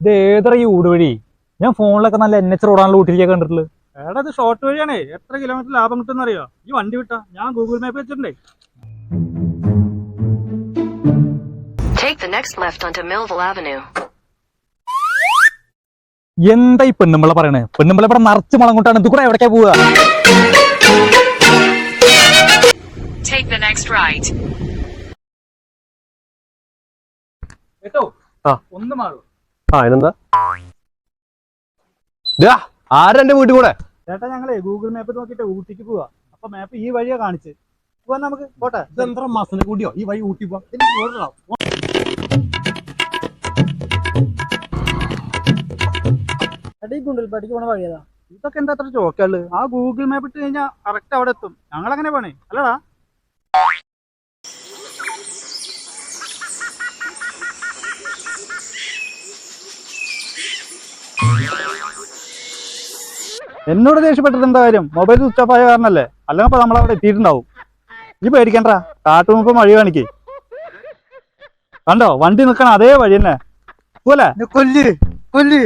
ഇത് ഏതൊരു ഈ ഊട് വഴി? ഞാൻ ഫോണിലൊക്കെ നല്ല NH റോഡാണല്ലോ ഊട്ടിലേക്ക് കണ്ടിട്ടുള്ളത്. എടാ ഇത് ഷോർട്ട് വഴിയാണേ. എത്ര കിലോമീറ്റർ ലാഭം കിട്ടുന്ന അറിയോ? ഈ വണ്ടി വിട്ടാ ഞാൻ ഗൂഗിൾ മാപ്പ് വെച്ചിട്ടുണ്ടേ. Take the next left onto Millville Avenue. എന്താ ഈ പെണ്ണുമ്പള പറയണേ? പെണ്ണുമ്പള ഇവിടെ നിറച്ച് മളം കൊണ്ടാണ്. ഇത് കൂടെ എവിടേക്കാ പോവുക? Take the next right. കേട്ടോ ആ. ഒന്ന് മാറും. അതിനെന്താ ആരാ എന്റെ വീട്ടിൽ കൂടെ? ചേട്ടാ ഞങ്ങളെ ഗൂഗിൾ മാപ്പ് നോക്കിട്ട് ഊട്ടിക്ക് പോവാ. അപ്പൊ മാപ്പ് ഈ വഴിയാ കാണിച്ച് പോവാൻ. നമുക്ക് പോട്ടെ. ഇതെന്താ മാസത്തിന് കൂടിയോ ഈ വഴി ഊട്ടി പോവാ? ചേട്ടാ ഈ ഗുണ്ടൽപേട്ടയ്ക്ക് പോണ വഴിയതാ. ഇതൊക്കെ എന്താ അത്ര ചോക്കള്ളു? ആ ഗൂഗിൾ മാപ്പ് ഇട്ട് കഴിഞ്ഞാൽ കറക്റ്റ് അവിടെ എത്തും. ഞങ്ങളങ്ങനെ പോണേ അല്ലടാ. എന്നോട് ദേഷ്യപ്പെട്ടിട്ട് എന്താ കാര്യം? മൊബൈൽ സ്വിച്ച് ഓഫ് ആയ കാരണല്ലേ? അല്ലെങ്കിൽ ഇപ്പൊ നമ്മളവിടെ എത്തിയിട്ടുണ്ടാവും. ഈ പേടിക്കണ്ട, കാട്ടുമുമ്പ് വഴി കാണിക്കേ. കണ്ടോ വണ്ടി നിൽക്കണം അതേ വഴി തന്നെ പോലെ. കൊല്ല്